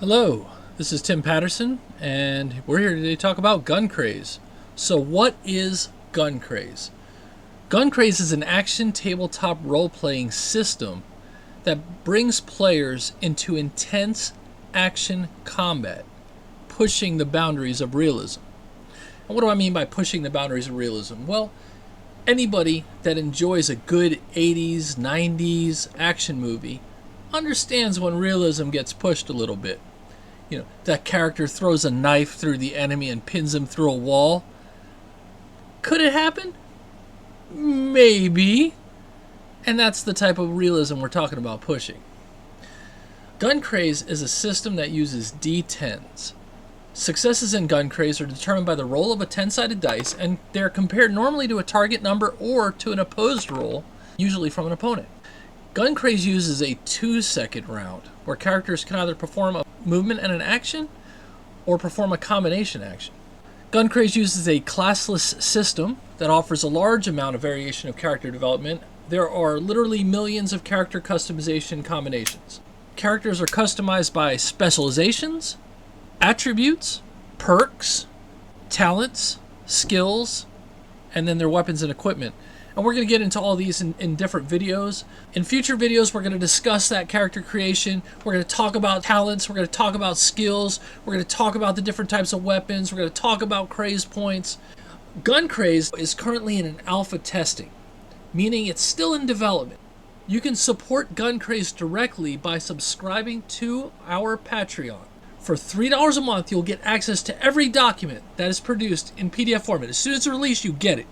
Hello, this is Tim Patterson, and we're here today to talk about GunCraze. So, what is GunCraze? GunCraze is an action tabletop role playing system that brings players into intense action combat, pushing the boundaries of realism. And what do I mean by pushing the boundaries of realism? Well, anybody that enjoys a good 80s, 90s action movie understands when realism gets pushed a little bit. That character throws a knife through the enemy and pins him through a wall. Could it happen? Maybe. And that's the type of realism we're talking about pushing. GunCraze is a system that uses D10s. Successes in GunCraze are determined by the roll of a 10-sided dice, and they're compared normally to a target number or to an opposed roll, usually from an opponent. GunCraze uses a 2-second round, where characters can either perform a movement and an action, or perform a combination action. GunCraze uses a classless system that offers a large amount of variation of character development. There are literally millions of character customization combinations. Characters are customized by specializations, attributes, perks, talents, skills, and then their weapons and equipment. And we're going to get into all these in different videos. In future videos, we're going to discuss that character creation. We're going to talk about talents. We're going to talk about skills. We're going to talk about the different types of weapons. We're going to talk about craze points. GunCraze is currently in an alpha testing, meaning it's still in development. You can support GunCraze directly by subscribing to our Patreon. For $3 a month, you'll get access to every document that is produced in PDF format. As soon as it's released, you get it.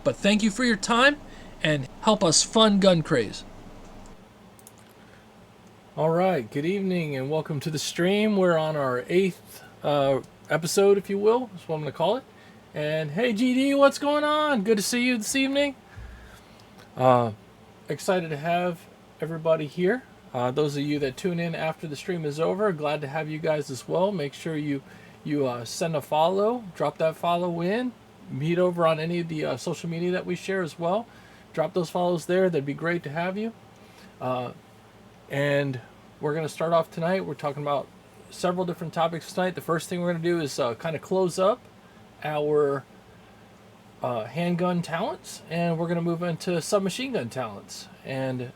But thank you for your time, and help us fund GunCraze. All right, good evening, and welcome to the stream. We're on our 8th episode, if you will. That's what I'm going to call it. And hey, GD, what's going on? Good to see you this evening. Excited to have everybody here. Those of you that tune in after the stream is over, glad to have you guys as well. Make sure you send a follow, drop that follow in. Meet over on any of the social media that we share as well. Drop those follows there. That'd be great to have you. And we're going to start off tonight. We're talking about several different topics tonight. The first thing we're going to do is kind of close up our handgun talents, and we're going to move into submachine gun talents. And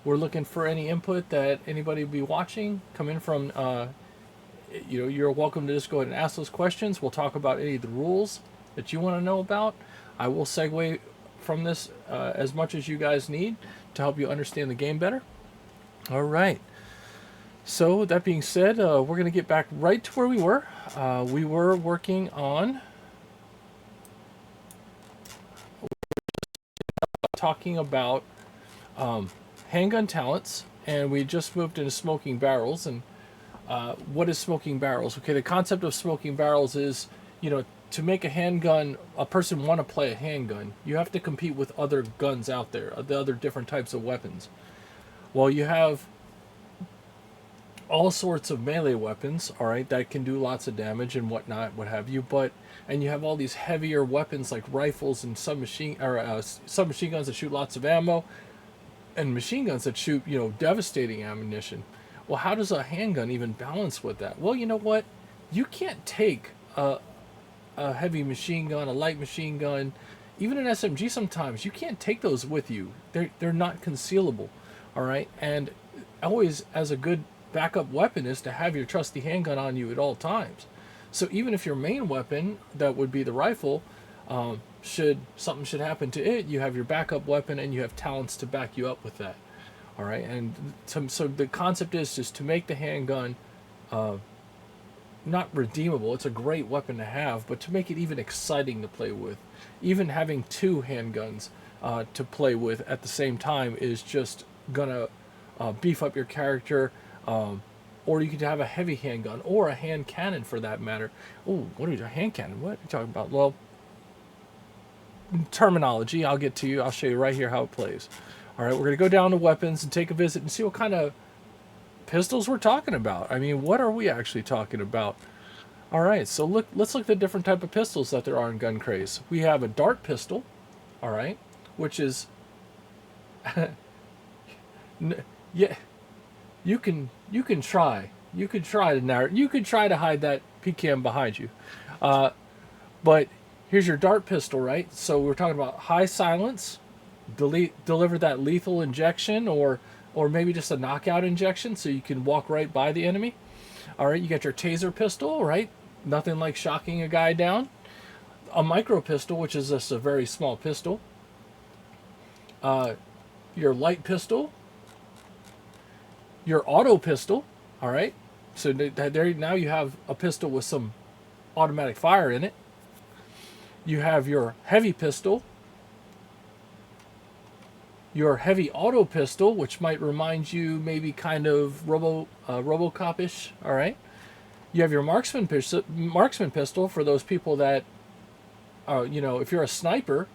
we're looking for any input that anybody will be watching come in from. You're welcome to just go ahead and ask those questions. We'll talk about any of the rules that you want to know about. I will segue from this as much as you guys need to help you understand the game better. All right. So that being said, we're going to get back right to where we were. We were working on talking about handgun talents, and we just moved into smoking barrels. And what is smoking barrels? Okay, the concept of smoking barrels is, to make a handgun, a person want to play a handgun, you have to compete with other guns out there, the other different types of weapons. Well, you have all sorts of melee weapons, all right, that can do lots of damage and whatnot, what have you. And you have all these heavier weapons like rifles and submachine guns that shoot lots of ammo, and machine guns that shoot, devastating ammunition. Well, how does a handgun even balance with that? Well, you know what? You can't take a heavy machine gun, a light machine gun, even an SMG sometimes. You can't take those with you. They're not concealable, all right? And always, as a good backup weapon, is to have your trusty handgun on you at all times. So even if your main weapon, that would be the rifle, something should happen to it, you have your backup weapon and you have talents to back you up with that, all right? And so the concept is just to make the handgun not redeemable. It's a great weapon to have, but to make it even exciting to play with, even having two handguns to play with at the same time is just gonna beef up your character. Or you could have a heavy handgun or a hand cannon for that matter. Oh, what is a hand cannon? What are you talking about? Well, terminology, I'll get to you. I'll show you right here how it plays. All right, we're gonna go down to weapons and take a visit and see what kind of pistols we're talking about. I mean, what are we actually talking about? All right, so let's look at the different type of pistols that there are in GunCraze. We have a dart pistol, all right, which is yeah, you can try You could try to you could try to hide that PKM behind you. But here's your dart pistol, right? So we're talking about high silence, deliver that lethal injection, or maybe just a knockout injection, so you can walk right by the enemy. All right, you got your taser pistol, right? Nothing like shocking a guy down. A micro pistol, which is just a very small pistol. Your light pistol. Your auto pistol. All right. So there now you have a pistol with some automatic fire in it. You have your heavy pistol. Your heavy auto pistol, which might remind you maybe kind of RoboCop-ish. All right. You have your marksman pistol for those people that, if you're a sniper,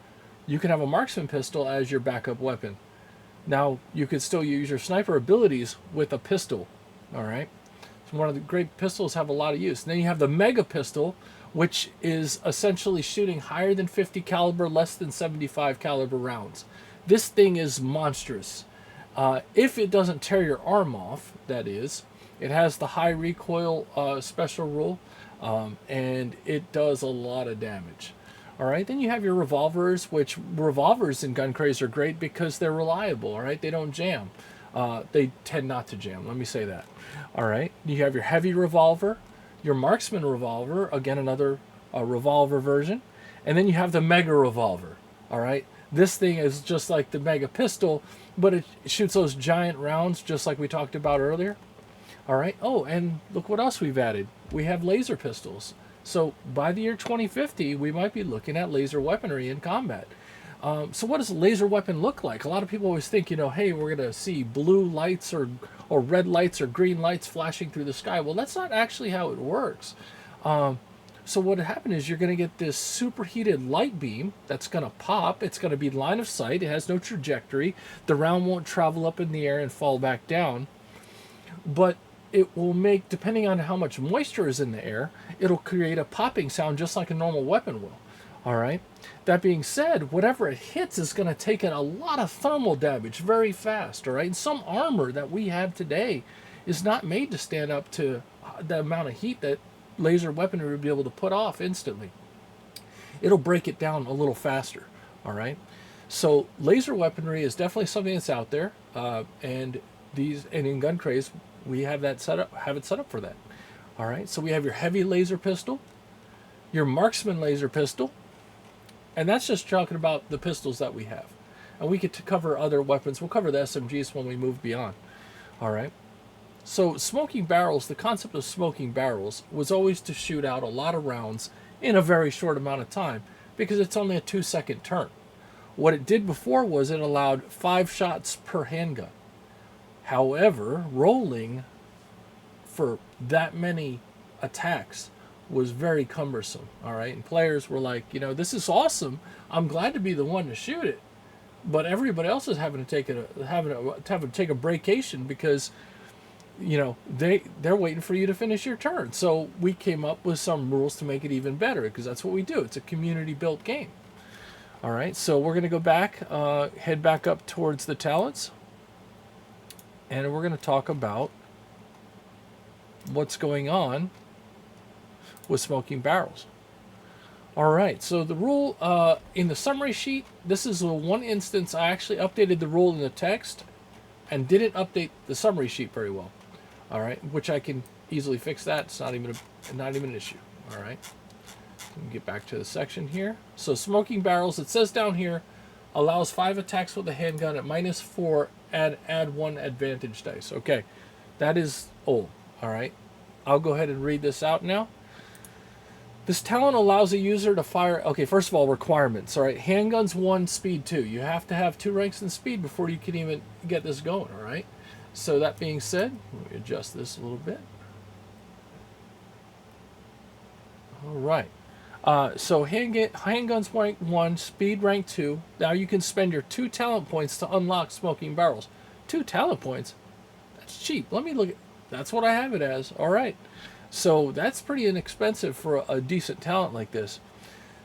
you can have a marksman pistol as your backup weapon. Now, you could still use your sniper abilities with a pistol. All right. So one of the great pistols have a lot of use. And then you have the mega pistol, which is essentially shooting higher than 50 caliber, less than 75 caliber rounds. This thing is monstrous. If it doesn't tear your arm off, that is. It has the high recoil special rule, and it does a lot of damage. All right, then you have your revolvers, which revolvers in GunCraze are great because they're reliable. All right, they don't jam. They tend not to jam. Let me say that. All right, you have your heavy revolver, your marksman revolver, again another revolver version, and then you have the mega revolver. All right, this thing is just like the mega pistol, but it shoots those giant rounds just like we talked about earlier. All right. Oh, and look what else we've added. We have laser pistols. So by the year 2050, we might be looking at laser weaponry in combat. So what does a laser weapon look like? A lot of people always think, hey, we're going to see blue lights or red lights or green lights flashing through the sky. Well, that's not actually how it works. So what happened is you're going to get this superheated light beam that's going to pop. It's going to be line of sight. It has no trajectory. The round won't travel up in the air and fall back down. But it will make, depending on how much moisture is in the air, it'll create a popping sound just like a normal weapon will. All right. That being said, whatever it hits is going to take in a lot of thermal damage very fast. All right. And some armor that we have today is not made to stand up to the amount of heat that laser weaponry would be able to put off instantly. It'll break it down a little faster. All right. So laser weaponry is definitely something that's out there, and in GunCraze we have it set up for that. All right. So we have your heavy laser pistol, your marksman laser pistol, and that's just talking about the pistols that we have. And we get to cover other weapons. We'll cover the SMGs when we move beyond. All right. So smoking barrels, the concept of smoking barrels was always to shoot out a lot of rounds in a very short amount of time because it's only a 2-second turn. What it did before was it allowed 5 shots per handgun. However, rolling for that many attacks was very cumbersome. All right, and players were like, this is awesome. I'm glad to be the one to shoot it, but everybody else is having to take a breakation because they're waiting for you to finish your turn. So we came up with some rules to make it even better because that's what we do. It's a community built game. All right, so we're going to go back, head back up towards the talents, and we're going to talk about what's going on with smoking barrels. All right, so the rule in the summary sheet, this is the one instance I actually updated the rule in the text and didn't update the summary sheet very well. All right, which I can easily fix that. It's not even an issue. All right. Get back to the section here. So smoking barrels, it says down here, allows 5 attacks with a handgun at -4 and add 1 advantage dice. Okay, that is old. All right, I'll go ahead and read this out now. This talent allows a user to fire. Okay, first of all, requirements. All right, handguns 1, speed 2. You have to have 2 ranks in speed before you can even get this going. All right. So that being said, let me adjust this a little bit. All right. So handguns rank 1, speed rank 2. Now you can spend your 2 talent points to unlock smoking barrels. 2 talent points? That's cheap. Let me look at. That's what I have it as. All right. So that's pretty inexpensive for a decent talent like this.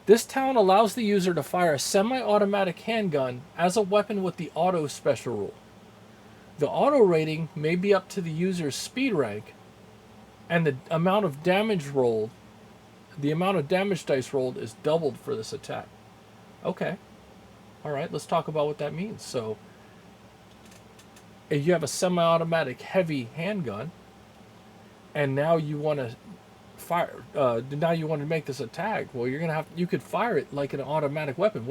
This talent allows the user to fire a semi-automatic handgun as a weapon with the auto special rule. The auto rating may be up to the user's speed rank, and the amount of damage rolled, the amount of damage dice rolled is doubled for this attack. Okay. All right, let's talk about what that means. So, if you have a semi-automatic heavy handgun, and now you want to fire, now you want to make this attack. Well, you could fire it like an automatic weapon.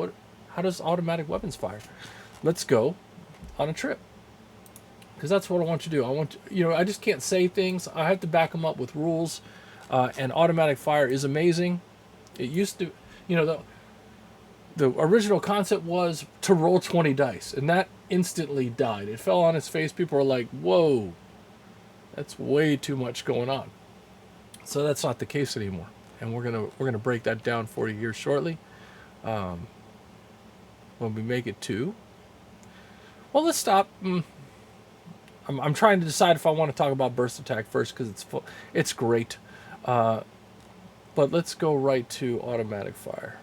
How does automatic weapons fire? Let's go on a trip, because that's what I want you to do. I just can't say things. I have to back them up with rules. And automatic fire is amazing. It used to, the original concept was to roll 20 dice, and that instantly died. It fell on its face. People were like, whoa, that's way too much going on. So that's not the case anymore, and we're gonna break that down for you here shortly. When we make it to, well, let's stop. I'm trying to decide if I want to talk about burst attack first, because it's great. But let's go right to automatic fire.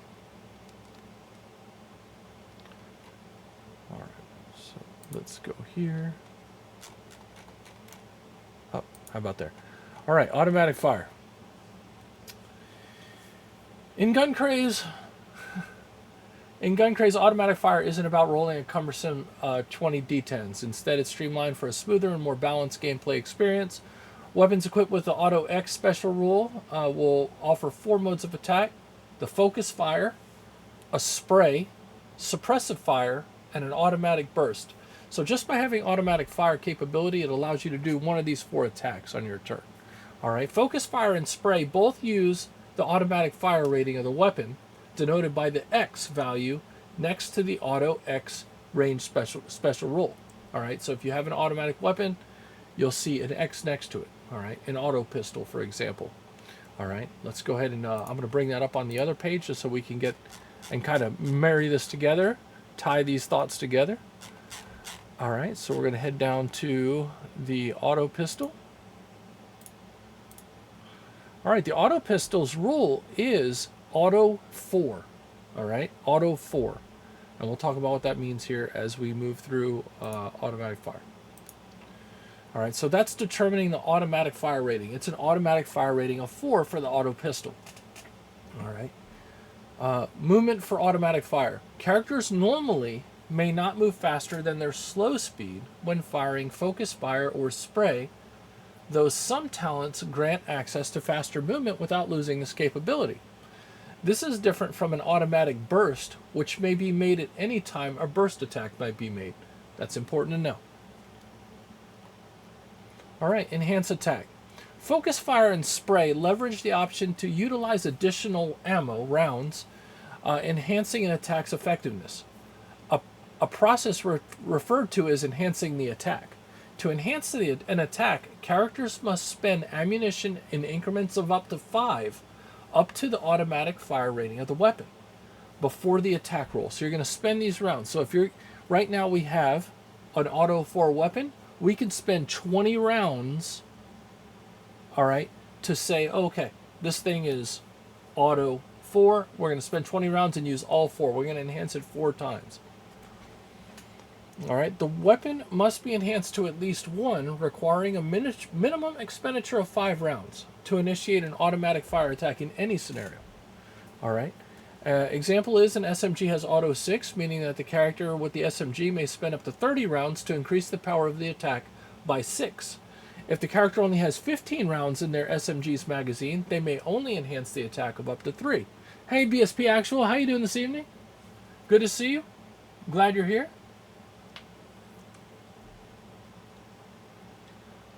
All right, so let's go here. Oh, how about there? All right, automatic fire. In GunCraze, automatic fire isn't about rolling a cumbersome 20 d10s. Instead, it's streamlined for a smoother and more balanced gameplay experience. Weapons equipped with the Auto X special rule will offer 4 modes of attack: the focus fire, a spray, suppressive fire, and an automatic burst. So just by having automatic fire capability, it allows you to do one of these 4 attacks on your turn. All right, focus fire and spray both use the automatic fire rating of the weapon, denoted by the X value next to the Auto X range special rule. All right, so if you have an automatic weapon, you'll see an X next to it. All right, an auto pistol, for example. All right, let's go ahead and I'm going to bring that up on the other page just so we can get and kind of marry this together, tie these thoughts together. All right, so we're going to head down to the auto pistol. All right, the auto pistol's rule is auto 4. All right, auto 4. And we'll talk about what that means here as we move through automatic fire. All right, so that's determining the automatic fire rating. It's an automatic fire rating of 4 for the auto pistol. All right. Movement for automatic fire. Characters normally may not move faster than their slow speed when firing focus fire or spray, though some talents grant access to faster movement without losing this capability. This is different from an automatic burst, which may be made at any time a burst attack might be made. That's important to know. All right, enhance attack. Focus fire and spray leverage the option to utilize additional ammo rounds, enhancing an attack's effectiveness. A process referred to as enhancing the attack. To enhance an attack, characters must spend ammunition in increments of up to 5, up to the automatic fire rating of the weapon, before the attack roll. So you're going to spend these rounds. So if right now we have an auto 4 weapon, we can spend 20 rounds, all right, to say, okay, this thing is auto 4. We're going to spend 20 rounds and use all 4. We're going to enhance it 4 times. All right, the weapon must be enhanced to at least 1, requiring a minimum expenditure of 5 rounds to initiate an automatic fire attack in any scenario. All right. Example is an SMG has auto 6, meaning that the character with the SMG may spend up to 30 rounds to increase the power of the attack by 6. If the character only has 15 rounds in their SMG's magazine, they may only enhance the attack of up to 3. Hey, BSP Actual, how you doing this evening? Good to see you. Glad you're here.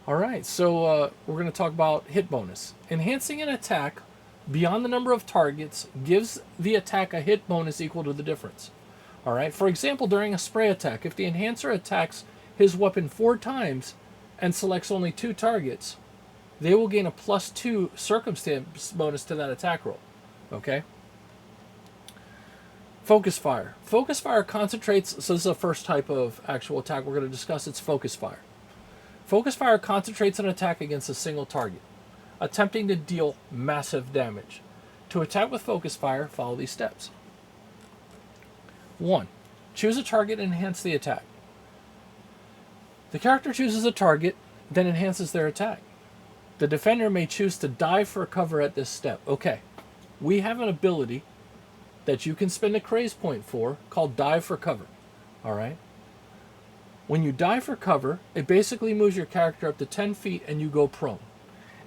All right, so we're going to talk about hit bonus. Enhancing an attack beyond the number of targets gives the attack a hit bonus equal to the difference. All right, for example, during a spray attack, if the enhancer attacks his weapon 4 times and selects only 2 targets, they will gain a +2 circumstance bonus to that attack roll. Okay? Focus fire. Focus fire concentrates, so this is the first type of actual attack we're going to discuss. It's focus fire. Focus fire concentrates an attack against a single target, attempting to deal massive damage. To attack with focus fire, follow these steps. 1. Choose a target and enhance the attack. The character chooses a target, then enhances their attack. The defender may choose to dive for cover at this step. Okay, we have an ability that you can spend a craze point for called dive for cover. All right? When you dive for cover, it basically moves your character up to 10 feet and you go prone.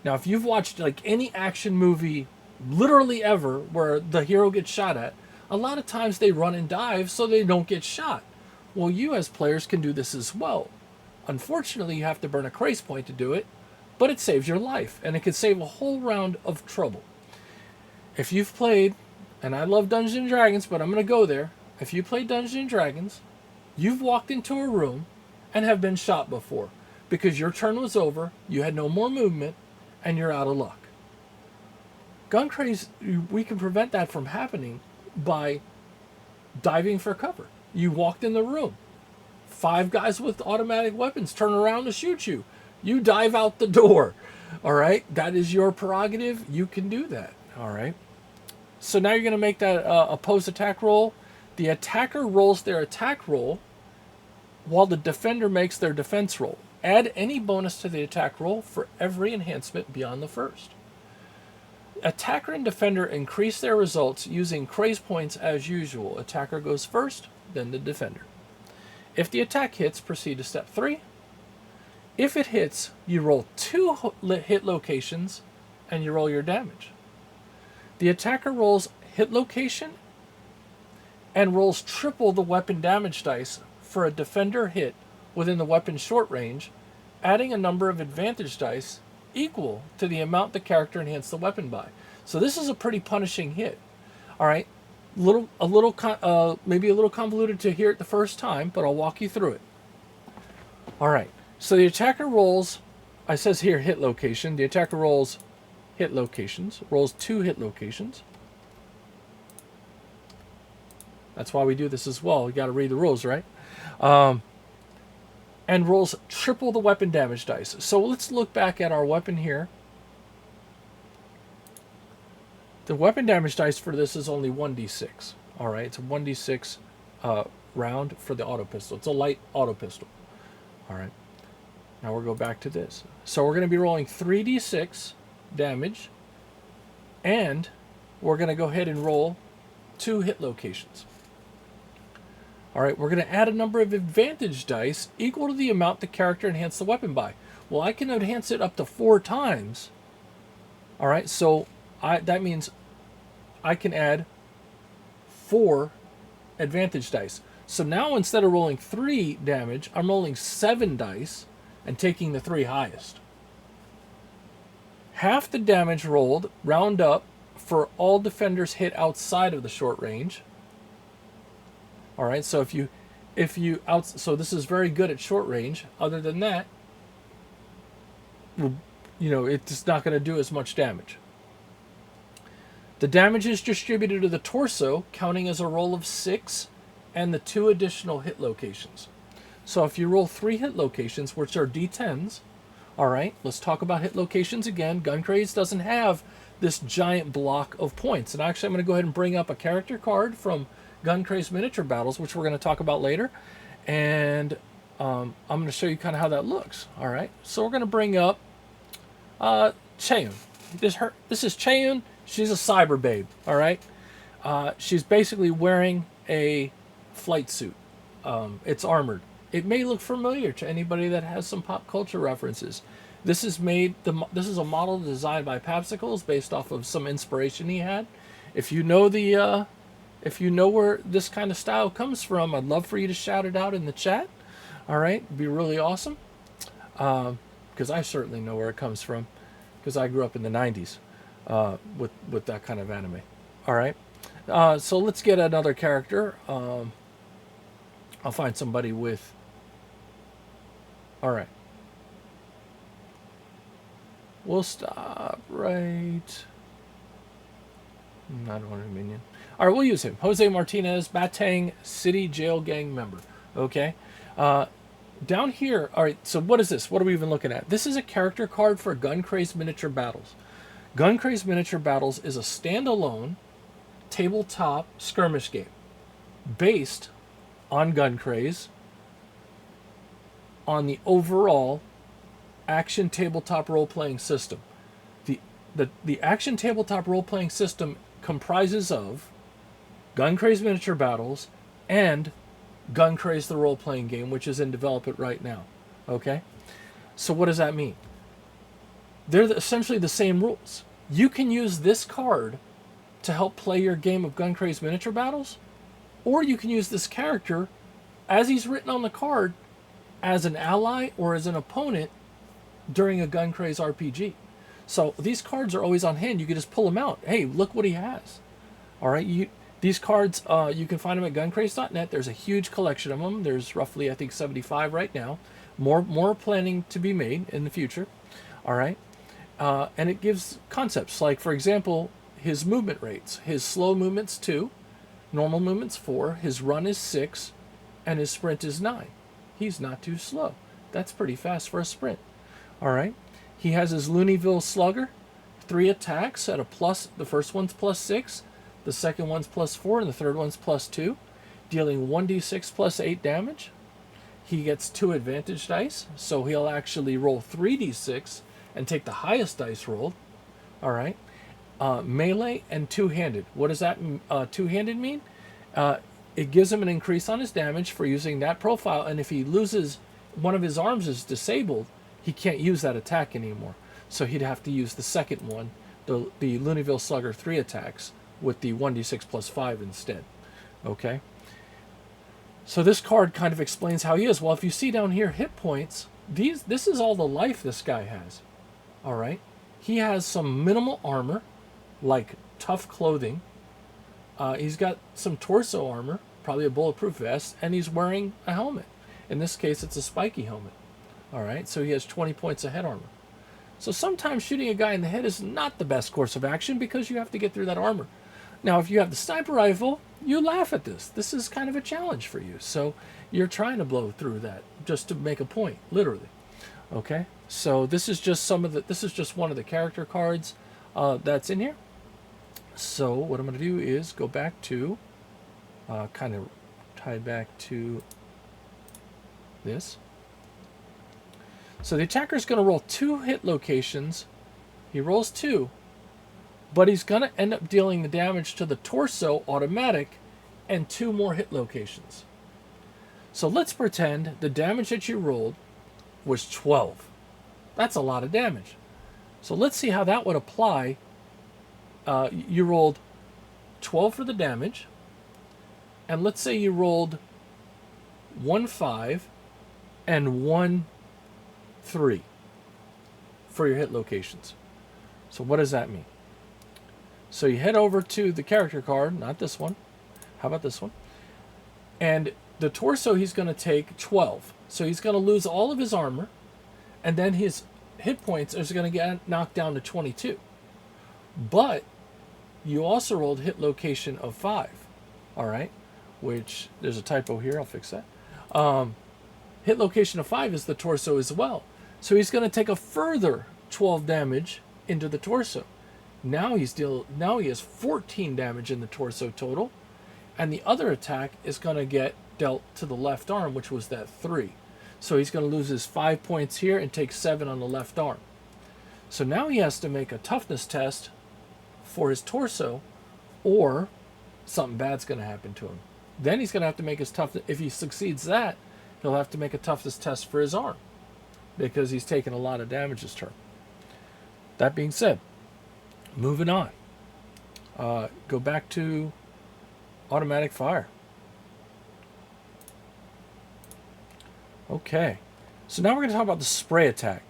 Now, if you've watched like any action movie literally ever where the hero gets shot at, a lot of times they run and dive so they don't get shot. Well, you as players can do this as well. Unfortunately, you have to burn a craze point to do it, but it saves your life, and it can save a whole round of trouble. If you've played, and I love Dungeons and Dragons, but I'm going to go there. If you play Dungeons and Dragons, you've walked into a room and have been shot before because your turn was over, you had no more movement, and you're out of luck. GunCraze, we can prevent that from happening by diving for cover. You walked in the room. 5 guys with automatic weapons turn around to shoot you. You dive out the door. All right? That is your prerogative. You can do that. All right? So now you're going to make that opposed attack roll. The attacker rolls their attack roll while the defender makes their defense roll. Add any bonus to the attack roll for every enhancement beyond the first. Attacker and defender increase their results using craze points as usual. Attacker goes first, then the defender. If the attack hits, proceed to step 3. If it hits, you roll 2 hit locations and you roll your damage. The attacker rolls hit location and rolls triple the weapon damage dice for a defender hit within the weapon's short range, adding a number of advantage dice equal to the amount the character enhanced the weapon by. So this is a pretty punishing hit. All right, maybe a little convoluted to hear it the first time, but I'll walk you through it. All right, so the attacker rolls, I says here hit location. The attacker rolls hit locations, rolls 2 hit locations. That's why we do this as well. You got to read the rules, right? And rolls triple the weapon damage dice. So let's look back at our weapon here. The weapon damage dice for this is only 1d6. All right, it's a 1d6 round for the auto pistol. It's a light auto pistol. All right, now we'll go back to this. So we're going to be rolling 3d6 damage, and we're going to go ahead and roll 2 hit locations. All right, we're going to add a number of advantage dice equal to the amount the character enhanced the weapon by. Well, I can enhance it up to 4 times. All right, so that means I can add 4 advantage dice. So now instead of rolling 3 damage, I'm rolling 7 dice and taking the 3 highest. Half the damage rolled, round up, for all defenders hit outside of the short range. All right, so so this is very good at short range. Other than that, it's not going to do as much damage. The damage is distributed to the torso, counting as a roll of 6, and the 2 additional hit locations. So if you roll 3 hit locations, which are d10s, all right, let's talk about hit locations again. GunCraze doesn't have this giant block of points. And actually, I'm going to go ahead and bring up a character card from GunCraze Miniature Battles, which we're going to talk about later. And I'm going to show you kind of how that looks. All right, so we're going to bring up Cheon. This is Cheon. She's a cyber babe. All right, she's basically wearing a flight suit. It's armored. It may look familiar to anybody that has some pop culture references. This is a model designed by Papsicles based off of some inspiration he had. If you know where this kind of style comes from, I'd love for you to shout it out in the chat. All right, it'd be really awesome. Because I certainly know where it comes from, because I grew up in the 90s with that kind of anime. All right, so let's get another character. I'll find somebody with. All right. We'll stop right. I don't want a minion. All right, we'll use him. Jose Martinez, Batang City Jail Gang member. Okay. Down here, all right, so what is this? What are we even looking at? This is a character card for GunCraze Miniature Battles. GunCraze Miniature Battles is a standalone tabletop skirmish game based on GunCraze, on the overall action tabletop role-playing system. The action tabletop role-playing system comprises of GunCraze Miniature Battles and GunCraze the role-playing game, which is in development right now. Okay? So what does that mean? They're essentially the same rules. You can use this card to help play your game of GunCraze Miniature Battles, or you can use this character as he's written on the card as an ally or as an opponent during a GunCraze RPG. So these cards are always on hand. You can just pull them out. Hey, look what he has. All right, these cards, you can find them at guncraze.net. There's a huge collection of them. There's roughly, I think, 75 right now. More planning to be made in the future. All right, and it gives concepts like, for example, his movement rates. His slow movement's 2, normal movement's 4, his run is 6, and his sprint is 9. He's not too slow. That's pretty fast for a sprint. All right. He has his Looneyville Slugger, 3 attacks at a plus. The first one's +6, the second one's +4, and the third one's +2, dealing 1d6 +8 damage. He gets 2 advantage dice, so he'll actually roll 3d6 and take the highest dice rolled. All right. Melee and two-handed. What does that two-handed mean? It gives him an increase on his damage for using that profile, and if he loses one of his arms is disabled, he can't use that attack anymore. So he'd have to use the second one, the Looneyville Slugger 3 attacks, with the 1d6 +5 instead. Okay? So this card kind of explains how he is. Well, if you see down here, hit points, this is all the life this guy has. All right? He has some minimal armor, like tough clothing. He's got some torso armor, probably a bulletproof vest, and he's wearing a helmet. In this case, it's a spiky helmet. All right, so he has 20 points of head armor. So sometimes shooting a guy in the head is not the best course of action because you have to get through that armor. Now, if you have the sniper rifle, you laugh at this. This is kind of a challenge for you. So you're trying to blow through that just to make a point, literally. Okay, so this is just one of the character cards that's in here. So what I'm going to do is go back to, kind of tie back to this. So the attacker is going to roll 2 hit locations. He rolls 2, but he's going to end up dealing the damage to the torso automatic and 2 more hit locations. So let's pretend the damage that you rolled was 12. That's a lot of damage. So let's see how that would apply. You rolled 12 for the damage, and let's say you rolled 1 5 and 1 3 for your hit locations. So what does that mean? So you head over to the character card, not this one. How about this one? And the torso, he's going to take 12. So he's going to lose all of his armor, and then his hit points are going to get knocked down to 22. But you also rolled hit location of 5. All right, which there's a typo here. I'll fix that. Hit location of 5 is the torso as well. So he's going to take a further 12 damage into the torso. Now he has 14 damage in the torso total, and the other attack is going to get dealt to the left arm, which was that 3. So he's going to lose his 5 points here and take 7 on the left arm. So now he has to make a toughness test for his torso, or something bad's going to happen to him. Then he's going to have to make his toughness. If he succeeds that, he'll have to make a toughness test for his arm, because he's taken a lot of damage this turn. That being said, moving on. Go back to automatic fire. Okay, so now we're going to talk about the spray attack.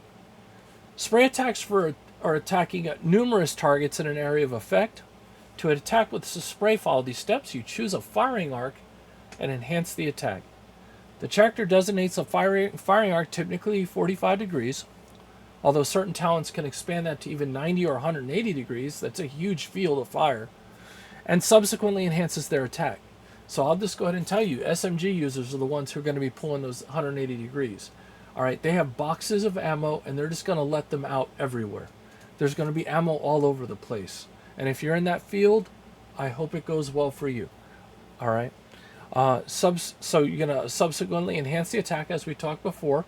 Spray attacks are attacking numerous targets in an area of effect. To attack with the spray, follow these steps. You choose a firing arc and enhance the attack. The character designates a firing arc, typically 45 degrees, although certain talents can expand that to even 90 or 180 degrees. That's a huge field of fire, and subsequently enhances their attack. So I'll just go ahead and tell you, SMG users are the ones who are going to be pulling those 180 degrees. All right, they have boxes of ammo, and they're just going to let them out everywhere. There's going to be ammo all over the place. And if you're in that field, I hope it goes well for you. All right. So you're going to subsequently enhance the attack, as we talked before.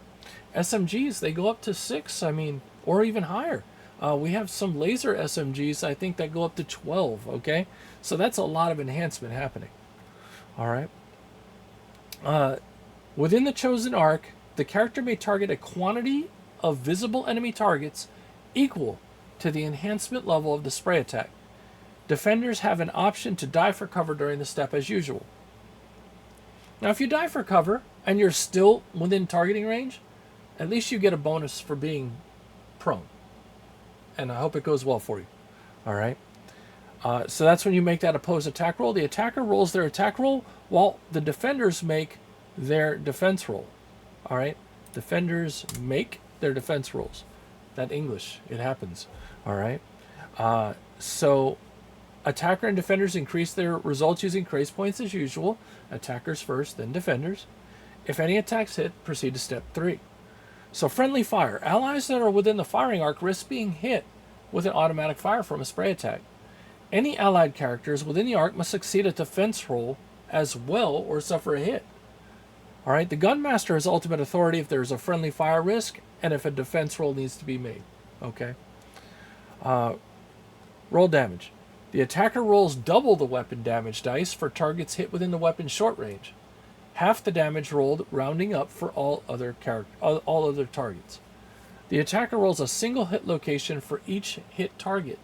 SMGs, they go up to 6, I mean, or even higher. We have some laser SMGs, I think, that go up to 12, okay? So that's a lot of enhancement happening. All right. Within the chosen arc, the character may target a quantity of visible enemy targets equal to the enhancement level of the spray attack. Defenders have an option to dive for cover during the step as usual. Now, if you dive for cover and you're still within targeting range, at least you get a bonus for being prone. And I hope it goes well for you. All right. So that's when you make that opposed attack roll. The attacker rolls their attack roll while the defenders make their defense roll. All right. Defenders make their defense rolls. That English, it happens. All right. So attacker and defenders increase their results using craze points as usual. Attackers first, then defenders. If any attacks hit, proceed to step 3. So friendly fire. Allies that are within the firing arc risk being hit with an automatic fire from a spray attack. Any allied characters within the arc must succeed a defense roll as well or suffer a hit. All right, the Gunmaster has ultimate authority if there's a friendly fire risk and if a defense roll needs to be made. Okay. Roll damage. The attacker rolls double the weapon damage dice for targets hit within the weapon's short range. Half the damage rolled, rounding up for all other targets. The attacker rolls a single hit location for each hit target,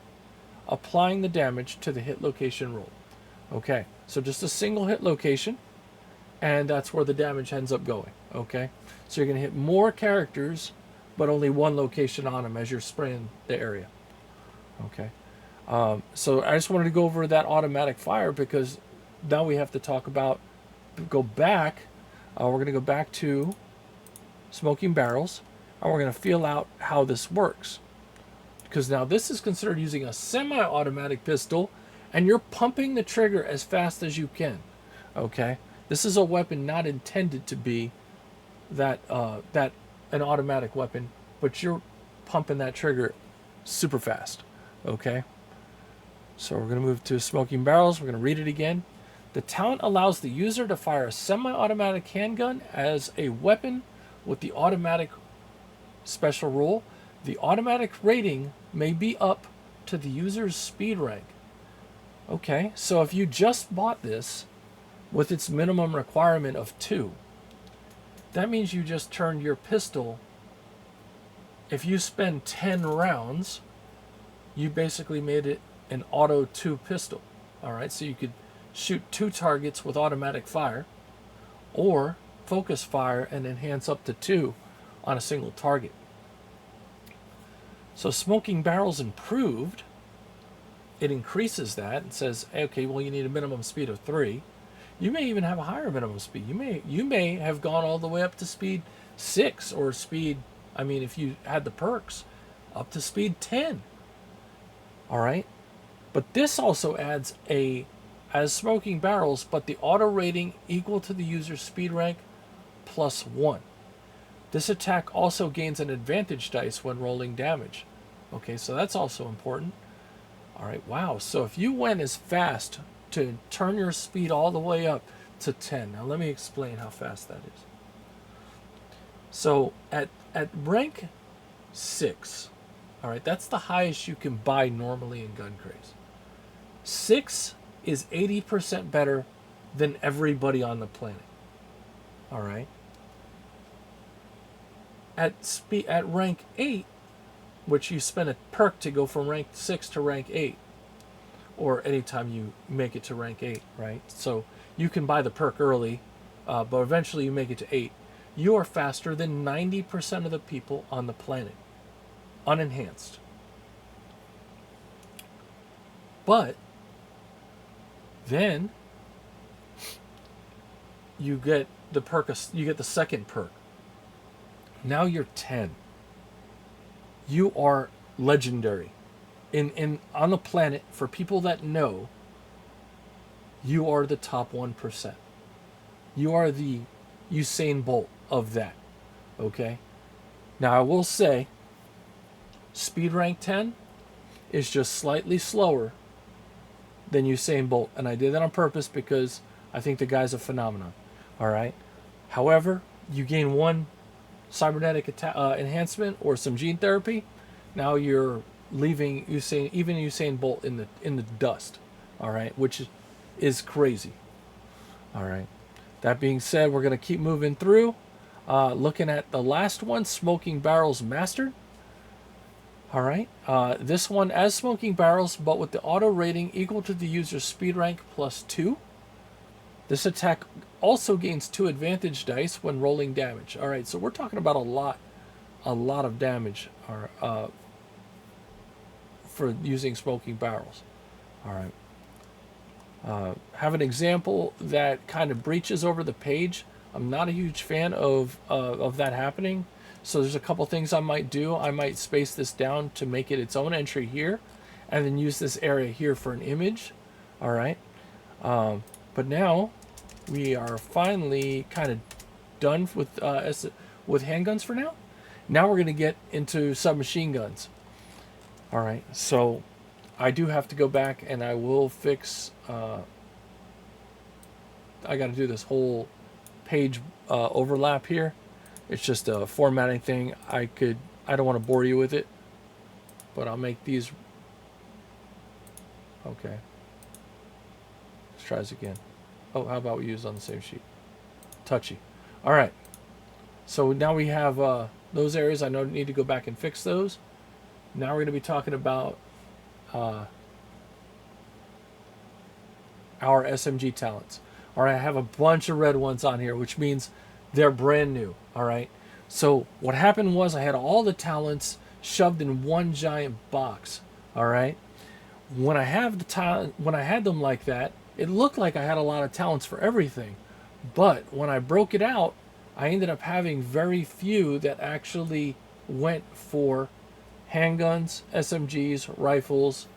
applying the damage to the hit location roll. Okay, so just a single hit location, and that's where the damage ends up going. Okay, so you're going to hit more characters, but only one location on them as you're spraying the area. Okay, so I just wanted to go over that automatic fire because now we have to talk about, go back, we're going to go back to smoking barrels, and we're going to feel out how this works. Because now this is considered using a semi-automatic pistol, and you're pumping the trigger as fast as you can. Okay, this is a weapon not intended to be that an automatic weapon, but you're pumping that trigger super fast. Okay, so we're going to move to smoking barrels. We're going to read it again. The talent allows the user to fire a semi-automatic handgun as a weapon with the automatic special rule. The automatic rating may be up to the user's speed rank. Okay, so if you just bought this with its minimum requirement of 2, that means you just turned your pistol. If you spend 10 rounds, you basically made it an auto 2 pistol. All right, so you could shoot 2 targets with automatic fire, or focus fire and enhance up to 2 on a single target. So smoking barrels improved, it increases that and says, okay, well, you need a minimum speed of 3. You may even have a higher minimum speed. You may have gone all the way up to speed 6 or speed, I mean, if you had the perks, up to speed 10. All right, but this also adds as smoking barrels, but the auto rating equal to the user's speed rank plus 1. This attack also gains an advantage dice when rolling damage. Okay, so that's also important. All right, wow. So if you went as fast to turn your speed all the way up to 10. Now let me explain how fast that is. So at rank 6, all right, that's the highest you can buy normally in GunCraze. 6 is 80% better than everybody on the planet. All right. At rank 8, which you spend a perk to go from rank 6 to rank 8, or anytime you make it to rank 8, right? So you can buy the perk early, but eventually you make it to 8. You are faster than 90% of the people on the planet, unenhanced. But then you get the perk. You get the second perk. Now you're 10. You are legendary. On the planet, for people that know, you are the top 1%. You are the Usain Bolt of that. Okay? Now I will say, speed rank 10 is just slightly slower than Usain Bolt. And I did that on purpose because I think the guy's a phenomenon. All right? However, you gain one cybernetic enhancement or some gene therapy, now you're leaving Usain Bolt in the dust. All right, which is crazy. All right. That being said, we're going to keep moving through. Looking at the last one, Smoking Barrels Mastered. All right. This one as Smoking Barrels, but with the auto rating equal to the user's speed rank +2. This attack also gains 2 advantage dice when rolling damage. All right, so we're talking about a lot of damage for using Smoking Barrels. All right. Have an example that kind of breaches over the page. I'm not a huge fan of that happening. So there's a couple things I might do. I might space this down to make it its own entry here, and then use this area here for an image. All right. But now we are finally kind of done with handguns for now. Now we're going to get into submachine guns. All right. So I do have to go back and I will fix. I got to do this whole page overlap here. It's just a formatting thing. I don't want to bore you with it, but I'll make these. Okay. Let's try this again. Oh, how about we use on the same sheet? Touchy. All right. So now we have those areas. I need to go back and fix those. Now we're going to be talking about our SMG talents. All right, I have a bunch of red ones on here, which means they're brand new. All right. So what happened was I had all the talents shoved in one giant box. All right. When I had them like that, it looked like I had a lot of talents for everything. But when I broke it out, I ended up having very few that actually went for handguns, SMGs, rifles.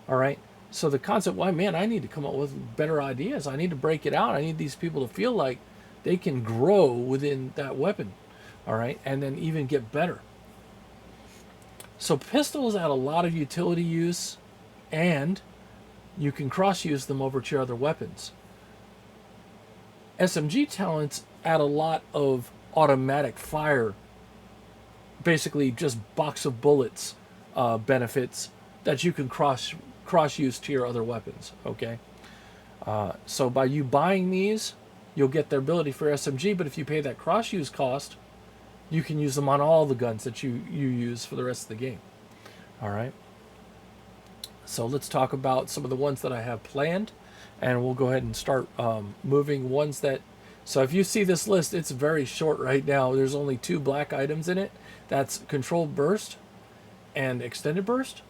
All right. So the concept, why, man, I need to come up with better ideas. I need to break it out. I need these people to feel like they can grow within that weapon. All right. And then even get better. So pistols add a lot of utility use, and you can cross-use them over to your other weapons. SMG talents add a lot of automatic fire, basically just box of bullets benefits that you can cross-use to your other weapons, okay? So by you buying these, you'll get their ability for SMG, but if you pay that cross-use cost, you can use them on all the guns that you use for the rest of the game, all right? So let's talk about some of the ones that I have planned, and we'll go ahead and start moving ones that... So if you see this list, it's very short right now. There's only 2 black items in it. That's Controlled Burst and Extended Burst.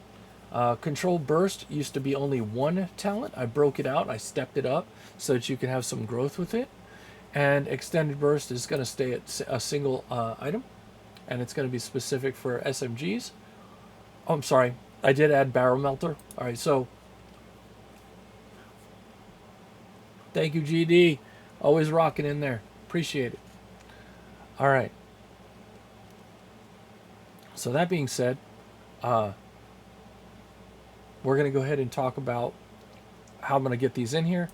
Controlled Burst used to be only 1 talent. I broke it out. I stepped it up so that you can have some growth with it. And Extended Burst is going to stay at a single item, and it's going to be specific for SMGs. Oh, I'm sorry. I did add Barrel Melter. All right, so thank you, GD. Always rocking in there. Appreciate it. All right. So that being said, we're going to go ahead and talk about how I'm going to get these in here.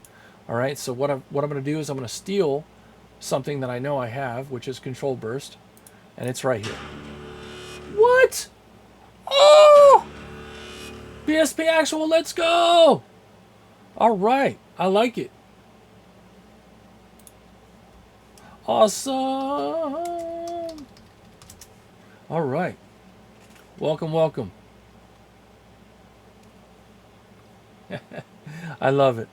All right, so what I'm going to do is I'm going to steal something that I know I have, which is Control Burst, and it's right here. What? Oh! PSP Actual, let's go! All right, I like it. Awesome! All right. Welcome, welcome. I love it.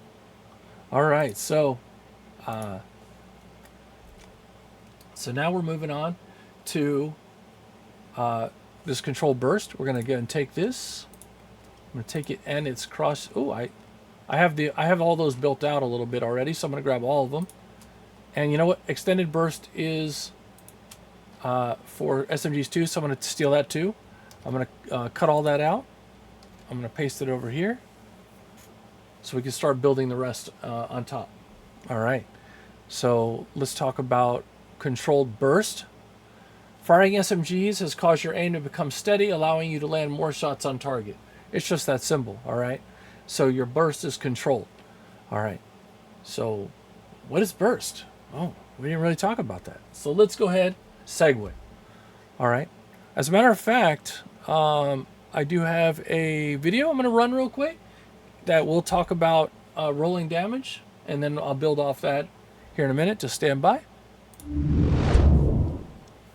All right, so now we're moving on to this Control Burst. We're gonna go and take this. I'm gonna take it and it's cross. Oh, I have all those built out a little bit already, so I'm gonna grab all of them. And you know what? Extended Burst is for SMGs too, so I'm gonna steal that too. I'm gonna cut all that out. I'm gonna paste it over here, so we can start building the rest on top. All right. So let's talk about Controlled Burst. Firing SMGs has caused your aim to become steady, allowing you to land more shots on target. It's just that simple, all right? So your burst is controlled. All right. So what is burst? Oh, we didn't really talk about that. So let's go ahead, segue. All right. As a matter of fact, I do have a video I'm going to run real quick that will talk about rolling damage, and then I'll build off that here in a minute. Just stand by.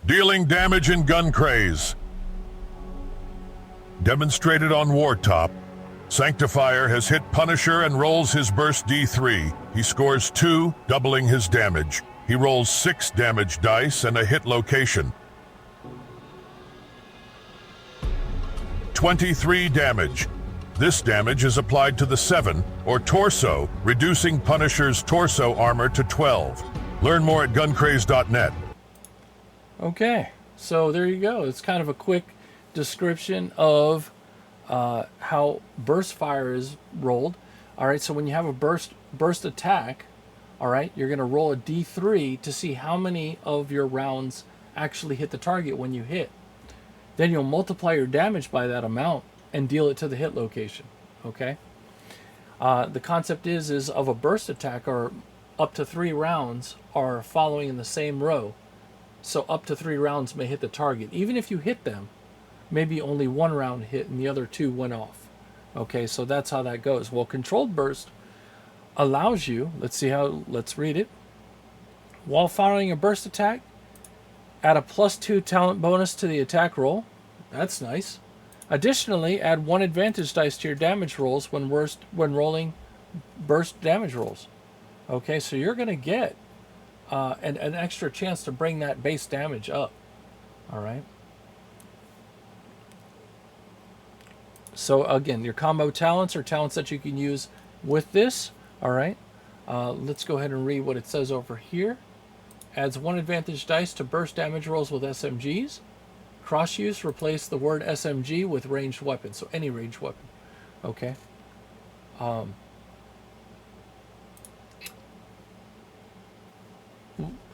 Dealing damage in GunCraze. Demonstrated on Wartop, Sanctifier has hit Punisher and rolls his burst D3. He scores 2, doubling his damage. He rolls 6 damage dice and a hit location. 23 damage. This damage is applied to the 7, or torso, reducing Punisher's torso armor to 12. Learn more at guncraze.net. Okay, so there you go. It's kind of a quick description of how burst fire is rolled. All right, so when you have a burst attack, all right, you're going to roll a D3 to see how many of your rounds actually hit the target when you hit. Then you'll multiply your damage by that amount and deal it to the hit location. Okay. The concept is of a burst attack, or up to 3 rounds are following in the same row. So up to 3 rounds may hit the target. Even if you hit them, maybe only 1 round hit and the other 2 went off. Okay, so that's how that goes. Well, controlled burst allows you, let's read it. While firing a burst attack, add a +2 talent bonus to the attack roll. That's nice. Additionally, add 1 advantage dice to your damage rolls when rolling burst damage rolls. Okay, so you're going to get an extra chance to bring that base damage up. All right. So again, your combo talents are talents that you can use with this. All right. Let's go ahead and read what it says over here. Adds 1 advantage dice to burst damage rolls with SMGs. Cross use, replace the word SMG with ranged weapon. So any ranged weapon. Okay.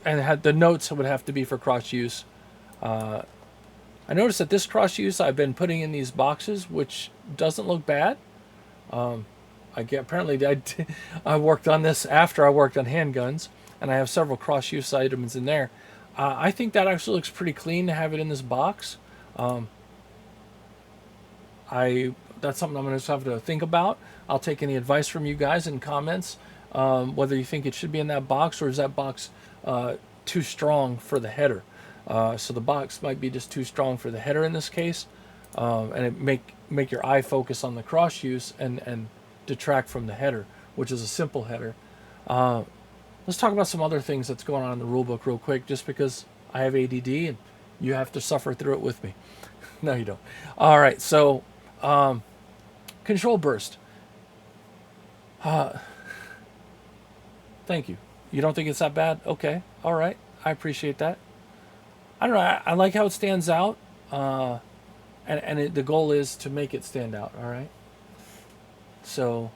And the notes would have to be for cross use. I noticed that this cross use I've been putting in these boxes, which doesn't look bad. Apparently I worked on this after I worked on handguns, and I have several cross use items in there. I think that actually looks pretty clean to have it in this box. That's something I'm going to have to think about. I'll take any advice from you guys in comments, whether you think it should be in that box, or is that box too strong for the header. So the box might be just too strong for the header in this case, and it make your eye focus on the cross use and detract from the header, which is a simple header. Let's talk about some other things that's going on in the rulebook real quick, just because I have ADD and you have to suffer through it with me. No, you don't. All right, so control burst. Thank you. You don't think it's that bad? Okay. All right. I appreciate that. I don't know. I like how it stands out. The goal is to make it stand out. All right. So,